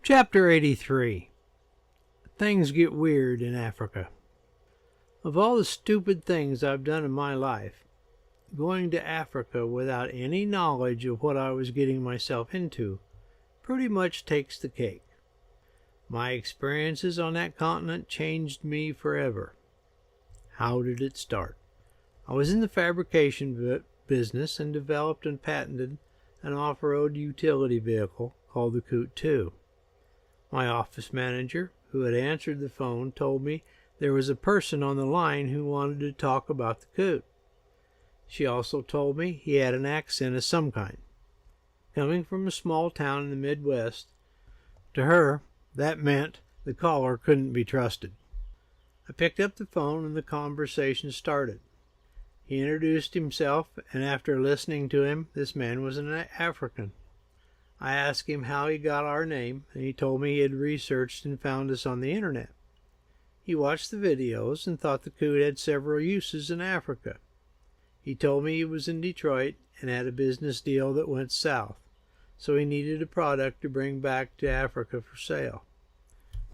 Chapter 83. Things Get Weird in Africa. Of all the stupid things I've done in my life, going to Africa without any knowledge of what I was getting myself into pretty much takes the cake. My experiences on that continent changed me forever. How did it start? I was in the fabrication business and developed and patented an off-road utility vehicle called the Coot 2. My office manager, who had answered the phone, told me there was a person on the line who wanted to talk about the Coot. She also told me he had an accent of some kind. Coming from a small town in the Midwest, to her, that meant the caller couldn't be trusted. I picked up the phone and the conversation started. He introduced himself, and after listening to him, this man was an African. I asked him how he got our name, and he told me he had researched and found us on the internet. He watched the videos and thought the Coot had several uses in Africa. He told me he was in Detroit and had a business deal that went south, so he needed a product to bring back to Africa for sale.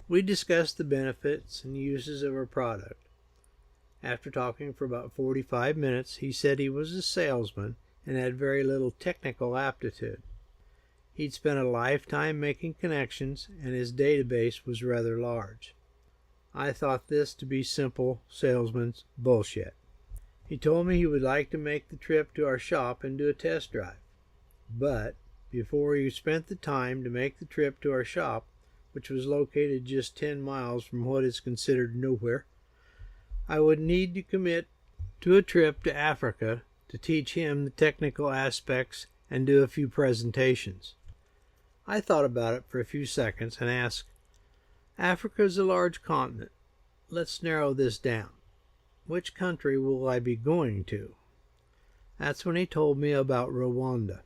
We discussed the benefits and uses of our product. After talking for about 45 minutes, he said he was a salesman and had very little technical aptitude. He'd spent a lifetime making connections, and his database was rather large. I thought this to be simple salesman's bullshit. He told me he would like to make the trip to our shop and do a test drive. But before he spent the time to make the trip to our shop, which was located just 10 miles from what is considered nowhere, I would need to commit to a trip to Africa to teach him the technical aspects and do a few presentations. I thought about it for a few seconds and asked, Africa is a large continent. Let's narrow this down. Which country will I be going to? That's when he told me about Rwanda.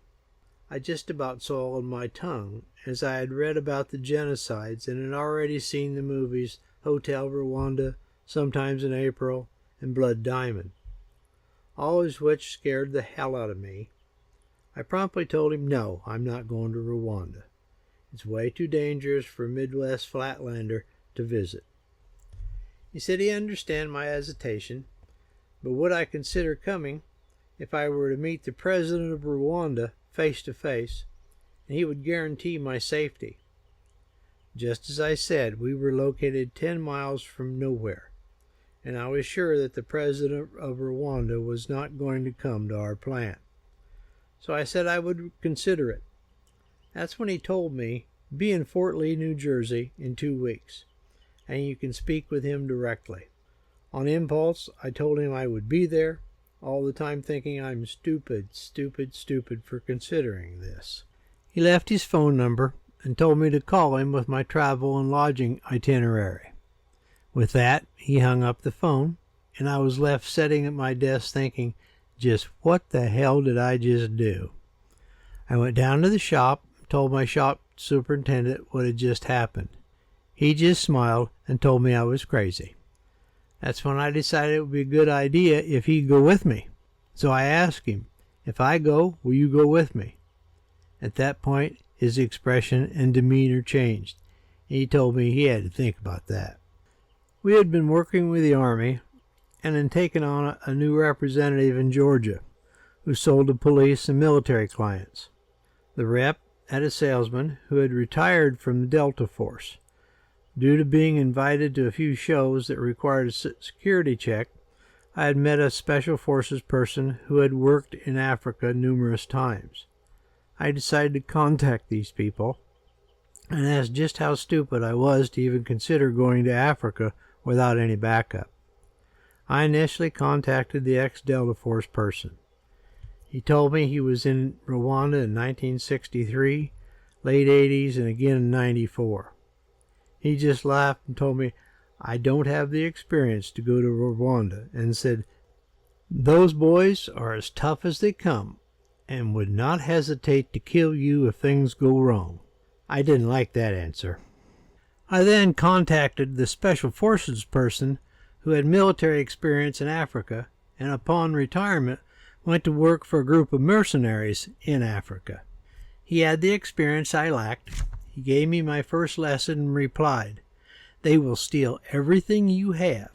I just about swallowed my tongue, as I had read about the genocides and had already seen the movies Hotel Rwanda, Sometimes in April, and Blood Diamond, all of which scared the hell out of me. I promptly told him, no, I'm not going to Rwanda. It's way too dangerous for a Midwest flatlander to visit. He said he understood my hesitation, but would I consider coming if I were to meet the president of Rwanda face to face, and he would guarantee my safety. Just as I said, we were located 10 miles from nowhere, and I was sure that the president of Rwanda was not going to come to our plant. So I said I would consider it. That's when he told me, be in Fort Lee, New Jersey in 2 weeks, and you can speak with him directly. On impulse, I told him I would be there, all the time thinking I'm stupid for considering this. He left his phone number and told me to call him with my travel and lodging itinerary. With that, he hung up the phone, and I was left sitting at my desk thinking, just what the hell did I just do? I went down to the shop, told my shop superintendent what had just happened. He just smiled and told me I was crazy. That's when I decided it would be a good idea if he'd go with me. So I asked him, if I go, will you go with me? At that point, his expression and demeanor changed. He told me he had to think about that. We had been working with the Army and had taken on a new representative in Georgia who sold to police and military clients. The rep had a salesman who had retired from the Delta Force. Due to being invited to a few shows that required a security check, I had met a Special Forces person who had worked in Africa numerous times. I decided to contact these people and ask just how stupid I was to even consider going to Africa without any backup. I initially contacted the ex-Delta Force person. He told me he was in Rwanda in 1963, late 80s, and again in 94. He just laughed and told me I don't have the experience to go to Rwanda, and said, those boys are as tough as they come and would not hesitate to kill you if things go wrong. I didn't like that answer. I then contacted the Special Forces person who had military experience in Africa, and upon retirement went to work for a group of mercenaries in Africa. He had the experience I lacked. he gave me my first lesson and replied, "They will steal everything you have,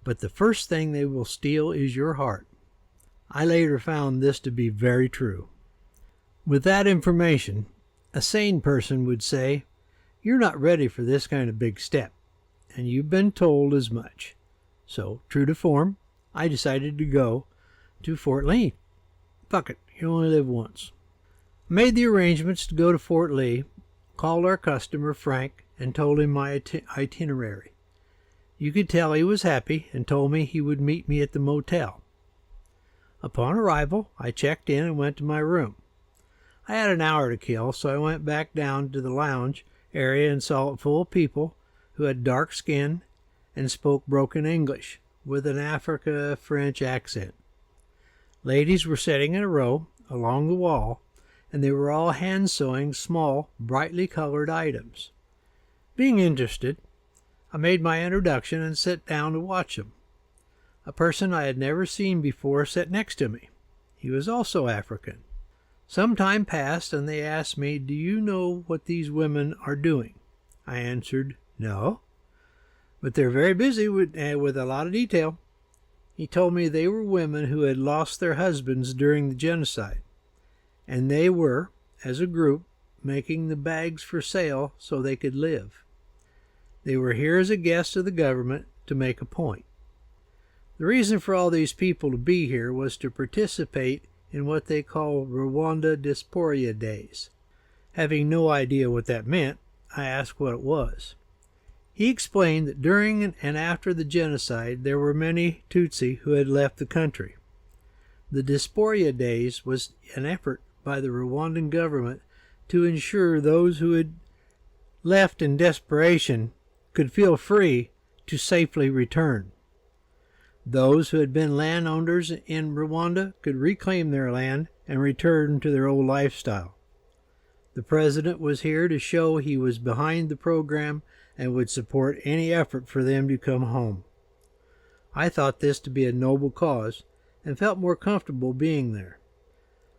but the first thing they will steal is your heart." I later found this to be very true. With that information, a sane person would say, "You're not ready for this kind of big step, and you've been told as much." So, true to form, I decided to go to Fort Lee. Fuck it, you only live once. Made the arrangements to go to Fort Lee, called our customer, Frank, and told him my itinerary. You could tell he was happy and told me he would meet me at the motel. Upon arrival, I checked in and went to my room. I had an hour to kill, so I went back down to the lounge area and saw it full of people who had dark skin and spoke broken English with an Africa French accent. Ladies were sitting in a row along the wall, and they were all hand sewing small, brightly colored items. Being interested, I made my introduction and sat down to watch them. A person I had never seen before sat next to me. He was also African. Some time passed, and they asked me, "Do you know what these women are doing?" I answered, "No, but they're very busy with a lot of detail." He told me they were women who had lost their husbands during the genocide, and they were, as a group, making the bags for sale so they could live. They were here as a guest of the government to make a point. The reason for all these people to be here was to participate in what they call Rwanda Diaspora Days. Having no idea what that meant, I asked what it was. He explained that during and after the genocide there were many Tutsi who had left the country. The Diaspora Days was an effort by the Rwandan government to ensure those who had left in desperation could feel free to safely return. Those who had been landowners in Rwanda could reclaim their land and return to their old lifestyle. The president was here to show he was behind the program and would support any effort for them to come home. I thought this to be a noble cause and felt more comfortable being there.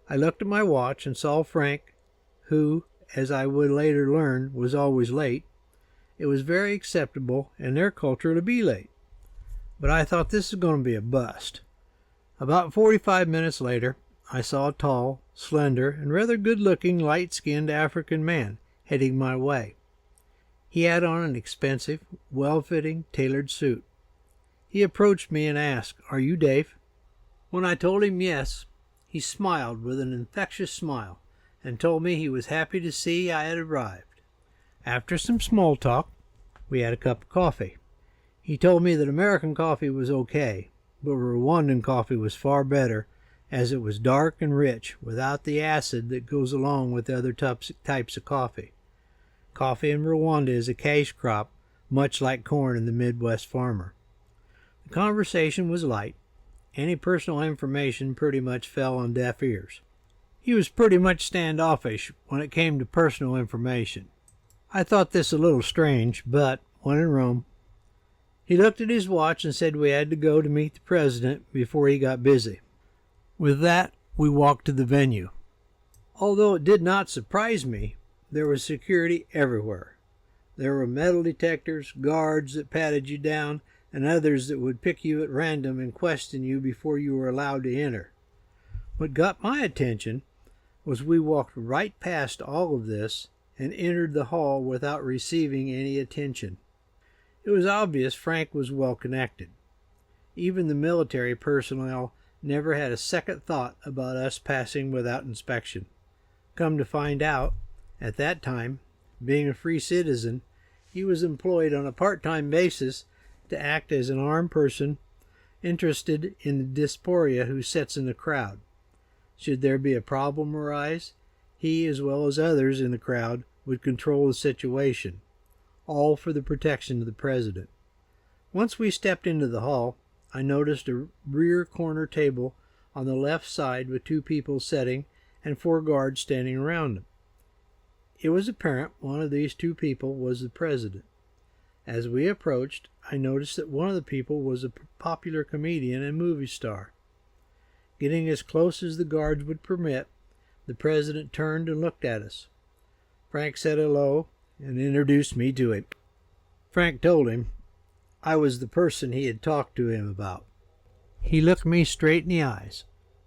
I looked at my watch and saw Frank, who, as I would later learn, was always late. It was very acceptable in their culture to be late, but I thought this was going to be a bust. About 45 minutes later, I saw a tall, slender, and rather good-looking, light-skinned African man heading my way. He had on an expensive, well-fitting, tailored suit. He approached me and asked, "Are you Dave?" When I told him yes, he smiled with an infectious smile and told me he was happy to see I had arrived. After some small talk, we had a cup of coffee. He told me that American coffee was okay, but Rwandan coffee was far better, as it was dark and rich without the acid that goes along with other types of coffee. Coffee in Rwanda is a cash crop, much like corn in the Midwest farmer. The conversation was light. Any personal information pretty much fell on deaf ears. He was pretty much standoffish when it came to personal information. I thought this a little strange, but when in Rome. He looked at his watch and said we had to go to meet the president before he got busy. With that, we walked to the venue. Although it did not surprise me, there was security everywhere. There were metal detectors, guards that patted you down, and others that would pick you at random and question you before you were allowed to enter. What got my attention was we walked right past all of this and entered the hall without receiving any attention. It was obvious Frank was well connected. Even the military personnel never had a second thought about us passing without inspection. Come to find out, at that time, being a free citizen, he was employed on a part-time basis to act as an armed person interested in the diaspora who sits in the crowd. Should there be a problem arise, he, as well as others in the crowd, would control the situation, all for the protection of the president. Once we stepped into the hall, I noticed a rear corner table on the left side with 2 people sitting and 4 guards standing around them. It was apparent one of these 2 people was the president. As we approached, I noticed that one of the people was a popular comedian and movie star. Getting as close as the guards would permit, the president turned and looked at us. Frank said hello and introduced me to him. Frank told him I was the person he had talked to him about. He looked me straight in the eyes.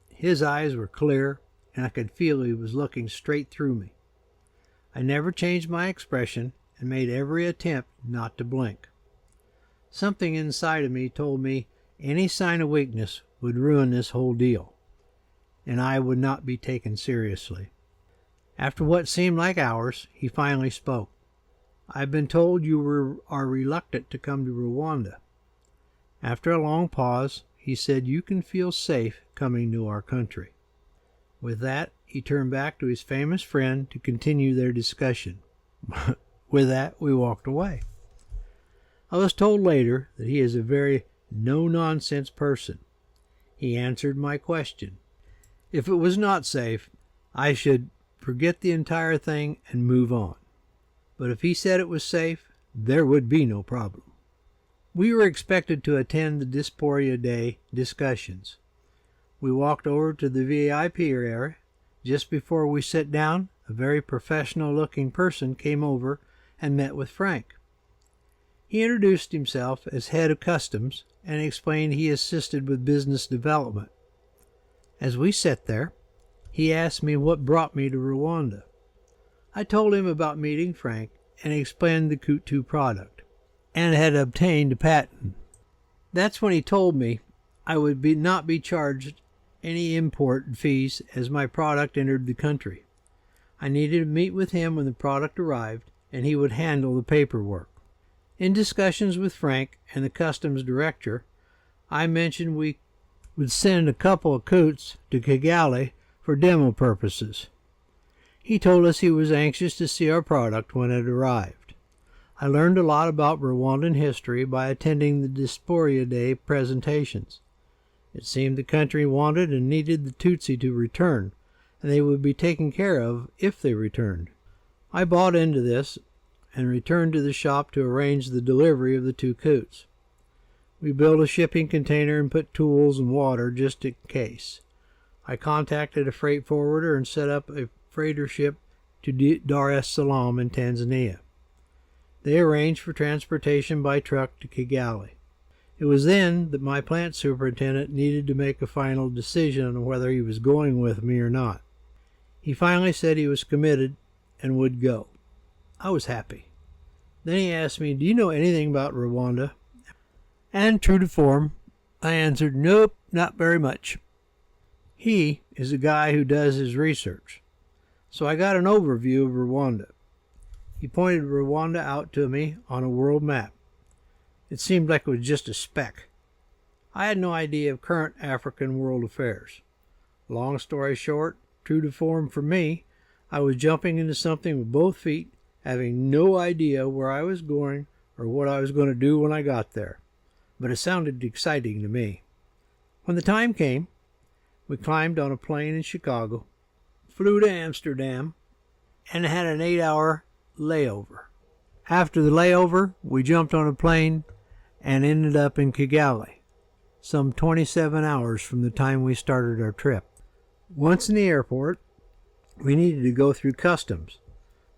His eyes were clear, and I could feel he was looking straight through me. I never changed my expression and made every attempt not to blink. Something inside of me told me any sign of weakness would ruin this whole deal, and I would not be taken seriously. After what seemed like hours, he finally spoke. "I've been told you are reluctant to come to Rwanda." After a long pause, he said, "You can feel safe coming to our country." With that, he turned back to his famous friend to continue their discussion. With that, we walked away. I was told later that he is a very no-nonsense person. He answered my question. If it was not safe, I should forget the entire thing and move on. But if he said it was safe, there would be no problem. We were expected to attend the Dysphoria Day discussions. We walked over to the VIP area. Just before we sat down, a very professional-looking person came over and met with Frank. He introduced himself as head of customs and explained he assisted with business development. As we sat there, he asked me what brought me to Rwanda. I told him about meeting Frank and explained the Kutu product, and had obtained a patent. That's when he told me I would not be charged any import fees as my product entered the country. I needed to meet with him when the product arrived, and he would handle the paperwork. In discussions with Frank and the customs director, I mentioned we would send a couple of coots to Kigali for demo purposes. He told us he was anxious to see our product when it arrived. I learned a lot about Rwandan history by attending the Dysphoria Day presentations. It seemed the country wanted and needed the Tutsi to return, and they would be taken care of if they returned. I bought into this and returned to the shop to arrange the delivery of the 2 coots. We built a shipping container and put tools and water just in case. I contacted a freight forwarder and set up a freighter ship to Dar es Salaam in Tanzania. They arranged for transportation by truck to Kigali. It was then that my plant superintendent needed to make a final decision on whether he was going with me or not. He finally said he was committed and would go. I was happy. Then he asked me, "Do you know anything about Rwanda?" And true to form, I answered, "Nope, not very much." He is a guy who does his research, so I got an overview of Rwanda. He pointed Rwanda out to me on a world map. It seemed like it was just a speck. I had no idea of current African world affairs. Long story short, true to form for me, I was jumping into something with both feet, having no idea where I was going or what I was going to do when I got there. But it sounded exciting to me. When the time came, we climbed on a plane in Chicago, flew to Amsterdam, and had an 8-hour layover. After the layover, we jumped on a plane and ended up in Kigali, some 27 hours from the time we started our trip. Once in the airport, we needed to go through customs,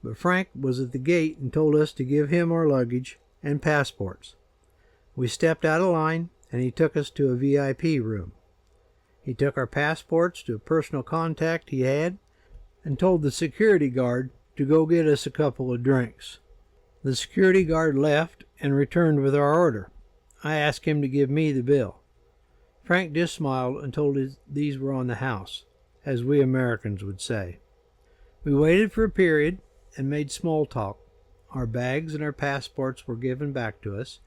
but Frank was at the gate and told us to give him our luggage and passports. We stepped out of line, and he took us to a VIP room. He took our passports to a personal contact he had and told the security guard to go get us a couple of drinks. The security guard left and returned with our order. I asked him to give me the bill. Frank just smiled and told us these were on the house, as we Americans would say. We waited for a period and made small talk. Our bags and our passports were given back to us,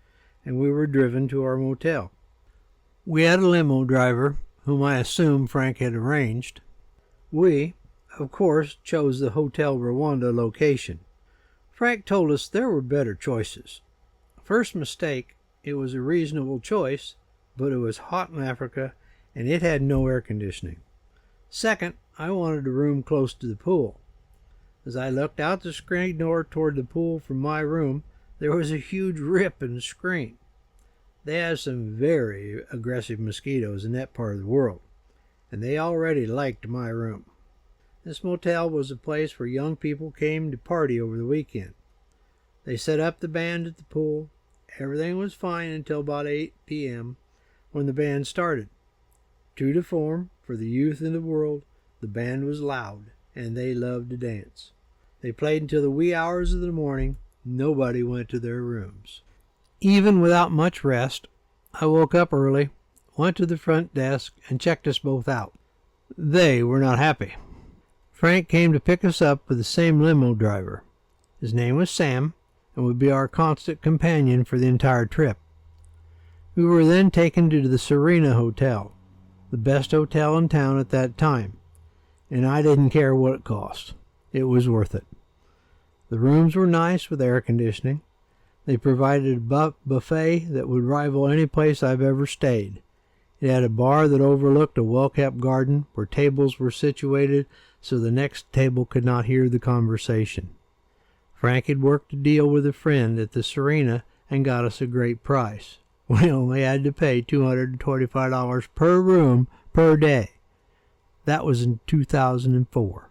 and we were driven to our motel. We had a limo driver, whom I assume Frank had arranged. We, of course, chose the Hotel Rwanda location. Frank told us there were better choices. First mistake, it was a reasonable choice, but it was hot in Africa, and it had no air conditioning. Second, I wanted a room close to the pool. As I looked out the screen door toward the pool from my room, there was a huge rip in the screen. They have some very aggressive mosquitoes in that part of the world, and they already liked my room. This motel was a place where young people came to party over the weekend. They set up the band at the pool. Everything was fine until about 8 p.m. when the band started. True to form, for the youth in the world, the band was loud, and they loved to dance. They played until the wee hours of the morning. Nobody went to their rooms. Even without much rest, I woke up early, went to the front desk, and checked us both out. They were not happy. Frank came to pick us up with the same limo driver. His name was Sam, and would be our constant companion for the entire trip. We were then taken to the Serena Hotel, the best hotel in town at that time, and I didn't care what it cost. It was worth it. The rooms were nice with air conditioning. They provided a buffet that would rival any place I've ever stayed. It had a bar that overlooked a well-kept garden where tables were situated so the next table could not hear the conversation. Frank had worked a deal with a friend at the Serena and got us a great price. We only had to pay $225 per room per day. That was in 2004.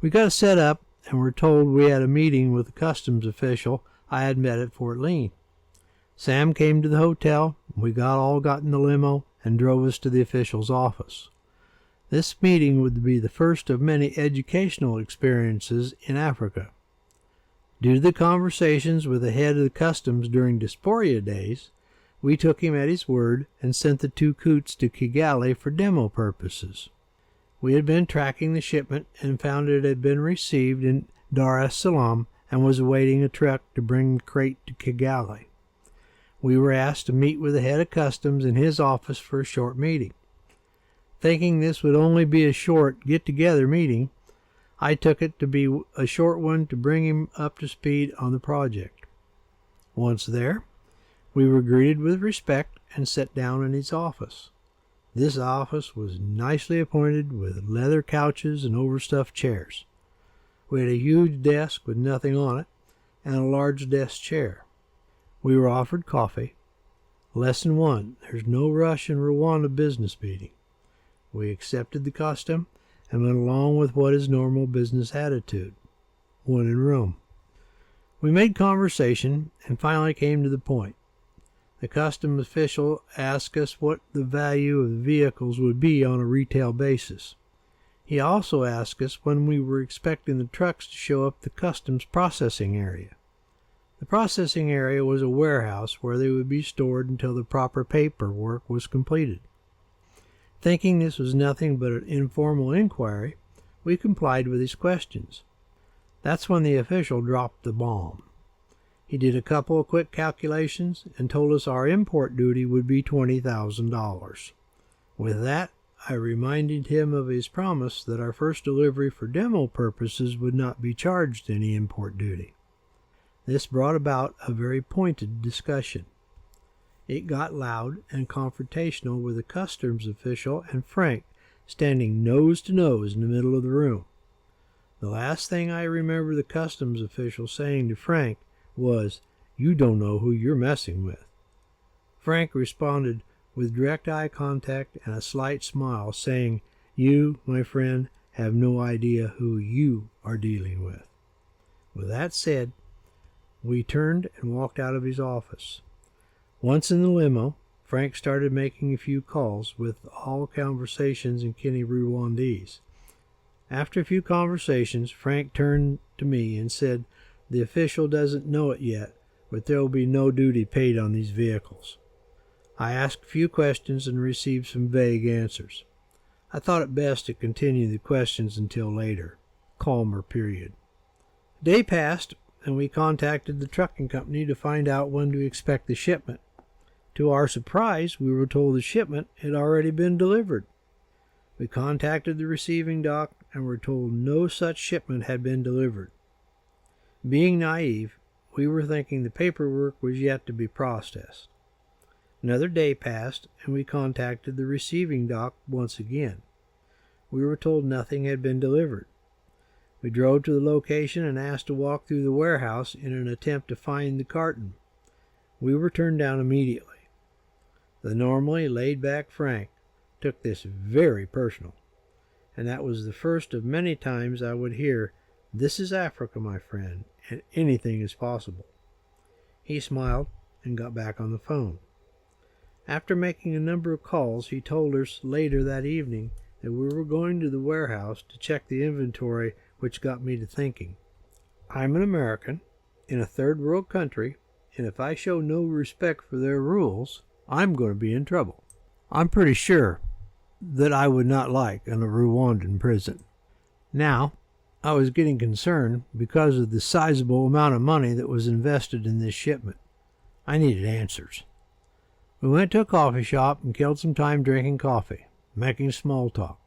We got set up and were told we had a meeting with a customs official I had met at Fort Lee. Sam came to the hotel. We all got in the limo and drove us to the official's office. This meeting would be the first of many educational experiences in Africa. Due to the conversations with the head of the customs during Diaspora days, we took him at his word and sent the 2 coots to Kigali for demo purposes. We had been tracking the shipment and found it had been received in Dar es Salaam and was awaiting a truck to bring the crate to Kigali. We were asked to meet with the head of customs in his office for a short meeting. Thinking this would only be a short get-together meeting, I took it to be a short one to bring him up to speed on the project. Once there, we were greeted with respect and sat down in his office. This office was nicely appointed with leather couches and overstuffed chairs. We had a huge desk with nothing on it and a large desk chair. We were offered coffee. Lesson 1. There's no rush in Rwanda business meeting. We accepted the custom and went along with what is normal business attitude. When in Rome. We made conversation and finally came to the point. The customs official asked us what the value of the vehicles would be on a retail basis. He also asked us when we were expecting the trucks to show up at the customs processing area. The processing area was a warehouse where they would be stored until the proper paperwork was completed. Thinking this was nothing but an informal inquiry, we complied with his questions. That's when the official dropped the bomb. He did a couple of quick calculations and told us our import duty would be $20,000. With that, I reminded him of his promise that our first delivery for demo purposes would not be charged any import duty. This brought about a very pointed discussion. It got loud and confrontational with the customs official and Frank standing nose to nose in the middle of the room. The last thing I remember the customs official saying to Frank was, "You don't know who you're messing with." Frank responded with direct eye contact and a slight smile, saying, "You, my friend, have no idea who you are dealing with." With that said, we turned and walked out of his office. Once in the limo, Frank started making a few calls, with all conversations in Kinyarwandese. After a few conversations, Frank turned to me and said, "The official doesn't know it yet, but there will be no duty paid on these vehicles." I asked a few questions and received some vague answers. I thought it best to continue the questions until later, calmer period. A day passed, and we contacted the trucking company to find out when to expect the shipment. To our surprise, we were told the shipment had already been delivered. We contacted the receiving dock and were told no such shipment had been delivered. Being naive, we were thinking the paperwork was yet to be processed. Another day passed, and we contacted the receiving dock once again. We were told nothing had been delivered. We drove to the location and asked to walk through the warehouse in an attempt to find the carton. We were turned down immediately. The normally laid-back Frank took this very personal and that was the first of many times I would hear, "This is Africa, my friend, and anything is possible." He smiled and got back on the phone. After making a number of calls, he told us later that evening that we were going to the warehouse to check the inventory, which got me to thinking. I'm an American in a third world country, and if I show no respect for their rules, I'm going to be in trouble. I'm pretty sure that I would not like in a Rwandan prison. Now, I was getting concerned because of the sizable amount of money that was invested in this shipment. I needed answers. We went to a coffee shop and killed some time drinking coffee, making small talk,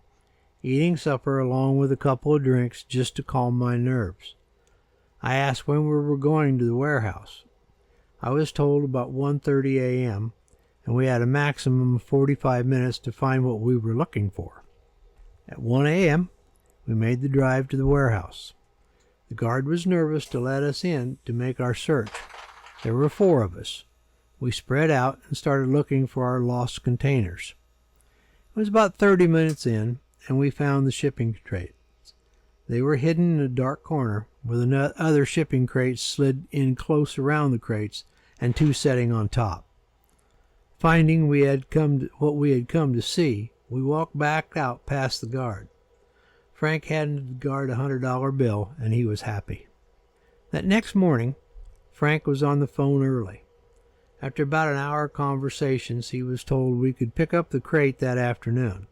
eating supper along with a couple of drinks just to calm my nerves. I asked when we were going to the warehouse. I was told about 1:30 a.m., and we had a maximum of 45 minutes to find what we were looking for. At 1 a.m., we made the drive to the warehouse. The guard was nervous to let us in to make our search. There were 4 of us. We spread out and started looking for our lost containers. It was about 30 minutes in, and we found the shipping crates. They were hidden in a dark corner, with other shipping crates slid in close around the crates, and 2 setting on top. Finding what we had come to see, we walked back out past the guard. Frank handed the guard a $100 bill, and he was happy. That next morning, Frank was on the phone early. After about an hour of conversations, he was told we could pick up the crate that afternoon.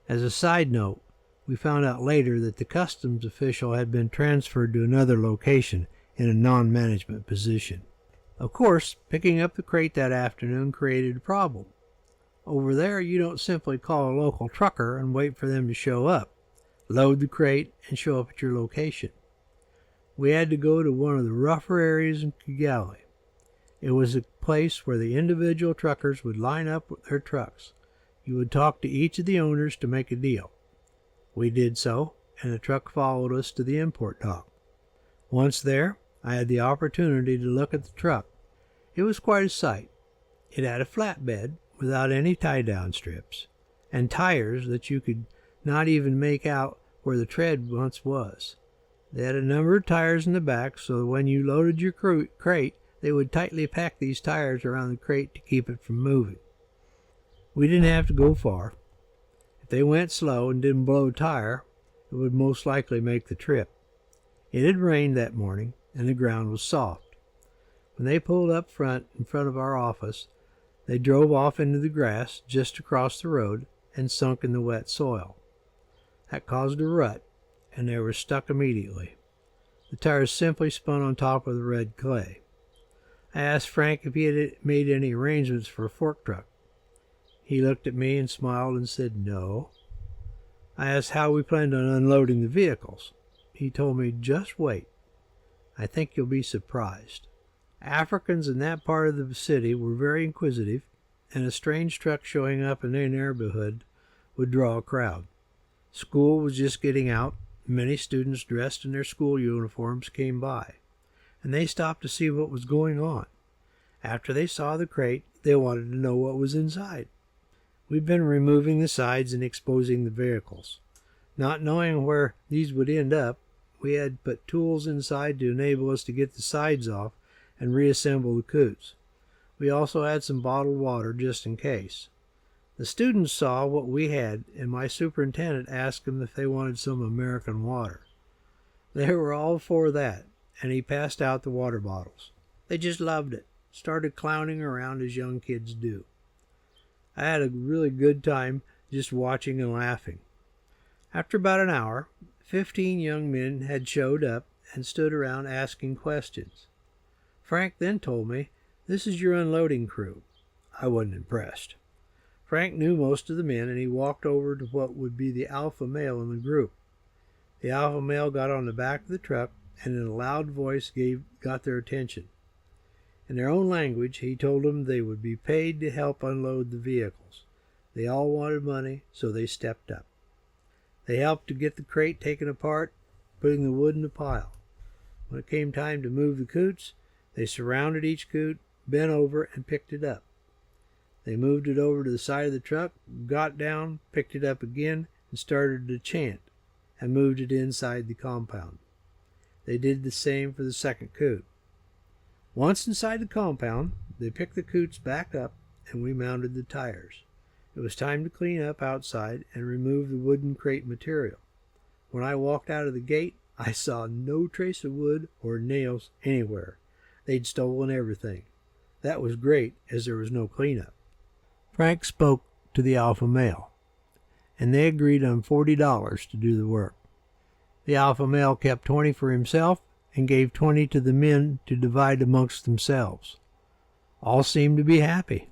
As a side note, we found out later that the customs official had been transferred to another location in a non-management position. Of course, picking up the crate that afternoon created a problem. Over there, you don't simply call a local trucker and wait for them to show up, load the crate, and show up at your location. We had to go to one of the rougher areas in Kigali. It was a place where the individual truckers would line up with their trucks. You would talk to each of the owners to make a deal. We did so, and the truck followed us to the import dock. Once there, I had the opportunity to look at the truck. It was quite a sight. It had a flatbed without any tie-down strips, and tires that you could not even make out where the tread once was. They had a number of tires in the back, so that when you loaded your crate, they would tightly pack these tires around the crate to keep it from moving. We didn't have to go far. If they went slow and didn't blow a tire, it would most likely make the trip. It had rained that morning, and the ground was soft. When they pulled up in front of our office, they drove off into the grass just across the road and sunk in the wet soil. That caused a rut, and they were stuck immediately. The tires simply spun on top of the red clay. I asked Frank if he had made any arrangements for a fork truck. He looked at me and smiled and said no. I asked how we planned on unloading the vehicles. He told me, "Just wait. I think you'll be surprised." Africans in that part of the city were very inquisitive, and a strange truck showing up in their neighborhood would draw a crowd. School was just getting out. Many students dressed in their school uniforms came by, and they stopped to see what was going on. After they saw the crate, they wanted to know what was inside. We'd been removing the sides and exposing the vehicles. Not knowing where these would end up, we had put tools inside to enable us to get the sides off and reassemble the coots. We also had some bottled water just in case. The students saw what we had, and my superintendent asked them if they wanted some American water. They were all for that, and he passed out the water bottles. They just loved it, started clowning around as young kids do. I had a really good time just watching and laughing. After about an hour, 15 young men had showed up and stood around asking questions. Frank then told me, "This is your unloading crew." I wasn't impressed. Frank knew most of the men, and he walked over to what would be the alpha male in the group. The alpha male got on the back of the truck and in a loud voice got their attention. In their own language, he told them they would be paid to help unload the vehicles. They all wanted money, so they stepped up. They helped to get the crate taken apart, putting the wood in a pile. When it came time to move the coots, they surrounded each coot, bent over, and picked it up. They moved it over to the side of the truck, got down, picked it up again, and started to chant and moved it inside the compound. They did the same for the second coot. Once inside the compound, they picked the coots back up and we mounted the tires. It was time to clean up outside and remove the wooden crate material. When I walked out of the gate, I saw no trace of wood or nails anywhere. They'd stolen everything. That was great, as there was no cleanup. Frank spoke to the alpha male, and they agreed on $40 to do the work. The alpha male kept 20 for himself and gave 20 to the men to divide amongst themselves. All seemed to be happy.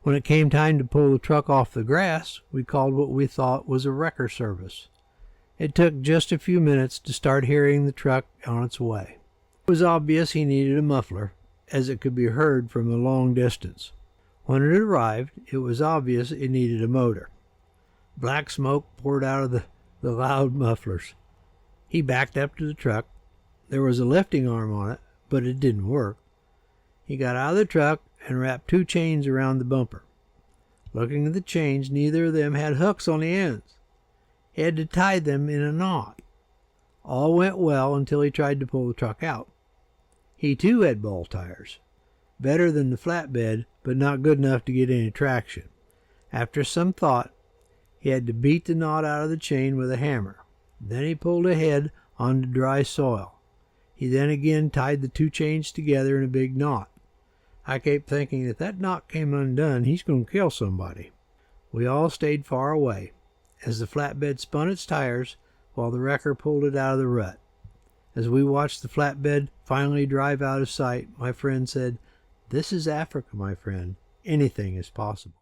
When it came time to pull the truck off the grass, we called what we thought was a wrecker service. It took just a few minutes to start hearing the truck on its way. It was obvious he needed a muffler, as it could be heard from a long distance. When it arrived, it was obvious it needed a motor. Black smoke poured out of the loud mufflers. He backed up to the truck. There was a lifting arm on it, but it didn't work. He got out of the truck and wrapped 2 chains around the bumper. Looking at the chains, neither of them had hooks on the ends. He had to tie them in a knot. All went well until he tried to pull the truck out. He too had ball tires. Better than the flatbed, but not good enough to get any traction. After some thought, he had to beat the knot out of the chain with a hammer. Then he pulled ahead onto dry soil. He then again tied the 2 chains together in a big knot. I kept thinking, if that knot came undone, he's going to kill somebody. We all stayed far away as the flatbed spun its tires while the wrecker pulled it out of the rut. As we watched the flatbed finally drive out of sight, my friend said, "This is Africa, my friend. Anything is possible."